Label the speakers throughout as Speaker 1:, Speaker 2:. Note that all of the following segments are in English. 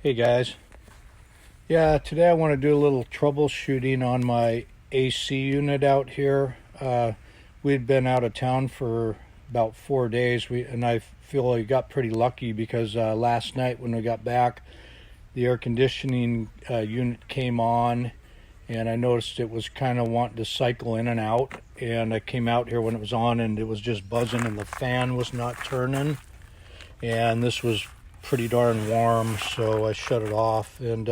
Speaker 1: Hey guys, yeah, today I want to do a little troubleshooting on my AC unit out here. We'd been out of town for about 4 days, and I feel I got pretty lucky because last night when we got back, the air conditioning unit came on, and I noticed it was kind of wanting to cycle in and out, and I came out here when it was on and it was just buzzing and the fan was not turning, and this was pretty darn warm, so I shut it off. And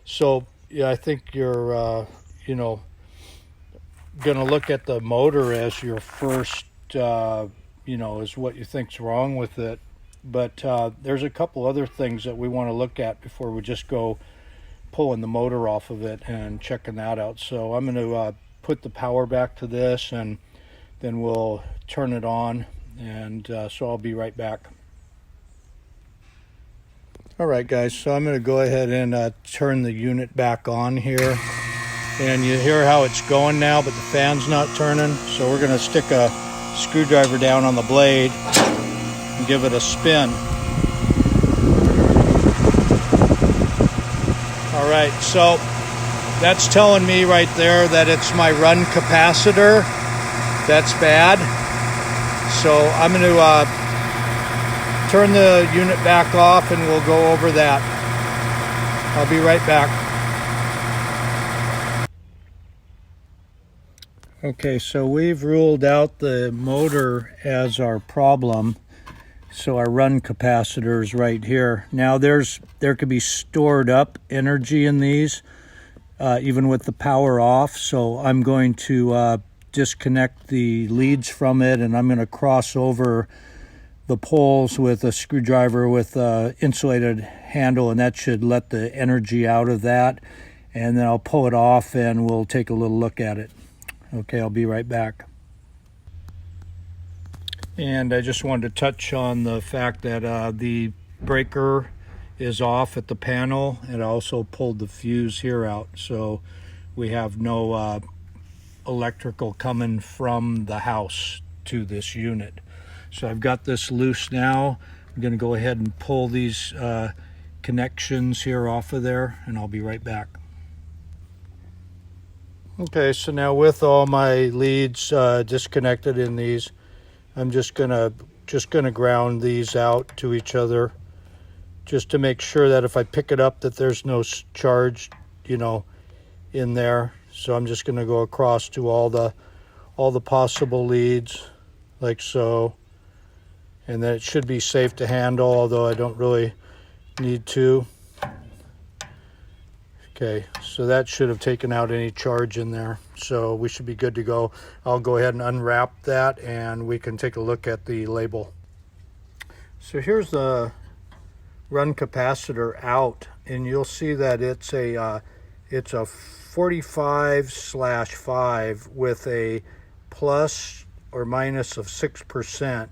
Speaker 1: so yeah, I think you're gonna look at the motor as your first is what you think's wrong with it. But there's a couple other things that we want to look at before we just go pulling the motor off of it and checking that out. So I'm going to put the power back to this, and then we'll turn it on, and so I'll be right back. Alright guys, so I'm going to go ahead and turn the unit back on here, and you hear how it's going now, but the fan's not turning. So we're going to stick a screwdriver down on the blade and give it a spin. Alright, so that's telling me right there that it's my run capacitor. That's bad. So I'm going to turn the unit back off and we'll go over that. I'll be right back. Okay, so we've ruled out the motor as our problem. So our run capacitor is right here. Now there could be stored up energy in these, even with the power off. So I'm going to disconnect the leads from it, and I'm going to cross over the poles with a screwdriver with a insulated handle, and that should let the energy out of that. And then I'll pull it off and we'll take a little look at it. Okay, I'll be right back. And I just wanted to touch on the fact that the breaker is off at the panel, and I also pulled the fuse here out, so we have no electrical coming from the house to this unit. So I've got this loose now. I'm going to go ahead and pull these connections here off of there, and I'll be right back. Okay, so now with all my leads disconnected in these, I'm just gonna ground these out to each other, just to make sure that if I pick it up that there's no charge, in there. So I'm just gonna go across to all the possible leads, like so. And then it should be safe to handle, although I don't really need to. Okay, so that should have taken out any charge in there. So we should be good to go. I'll go ahead and unwrap that and we can take a look at the label. So here's the run capacitor out, and you'll see that it's a 45/5 with a plus or minus of 6%.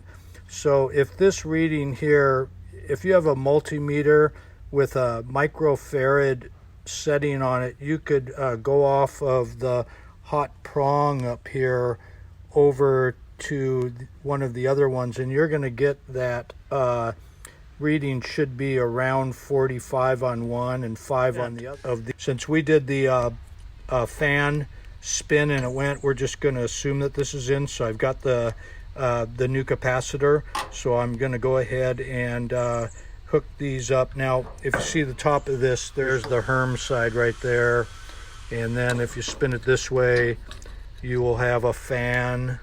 Speaker 1: So if this reading here, if you have a multimeter with a microfarad setting on it, you could go off of the hot prong up here over to one of the other ones, and you're going to get that reading should be around 45 on one and 5 on the other. Since we did the fan spin and it went, we're just going to assume that this is in. So I've got the new capacitor, so I'm going to go ahead and hook these up. Now if you see the top of this, there's the Herm side right there, and then if you spin it this way, you will have a fan.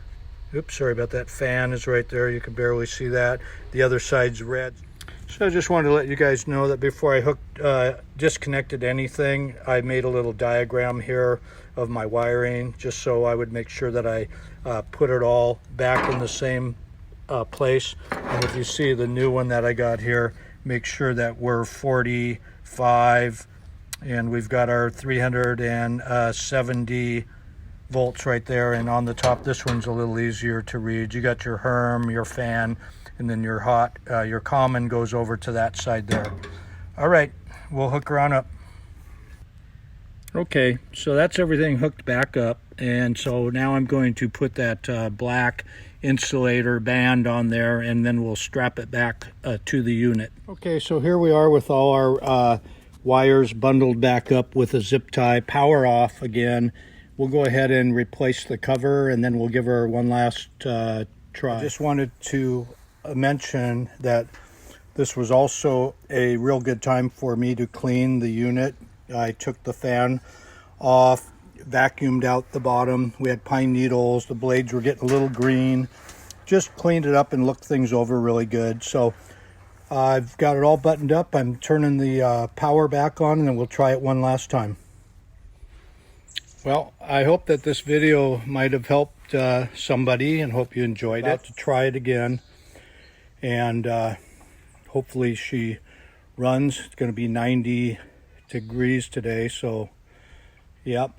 Speaker 1: Oops, sorry about that. Fan is right there. You can barely see that. The other side's red. So I just wanted to let you guys know that before I disconnected anything, I made a little diagram here of my wiring, just so I would make sure that I put it all back in the same place. And if you see the new one that I got here, make sure that we're 45, and we've got our 370 volts right there. And on the top, this one's a little easier to read. You got your Herm, your fan, and then your your common goes over to that side there. All right, we'll hook her on up. Okay, so that's everything hooked back up, And so now I'm going to put that black insulator band on there, and then we'll strap it back to the unit. Okay, so here we are with all our wires bundled back up with a zip tie. Power off again. We'll go ahead and replace the cover, and then we'll give her one last try. I just wanted to mention that this was also a real good time for me to clean the unit. I took the fan off, vacuumed out the bottom. We had pine needles. The blades were getting a little green. Just cleaned it up and looked things over really good. So I've got it all buttoned up. I'm turning the power back on, and then we'll try it one last time. Well, I hope that this video might have helped somebody, and hope you enjoyed it. To try it again, and hopefully she runs. It's going to be 90 degrees today, so yep.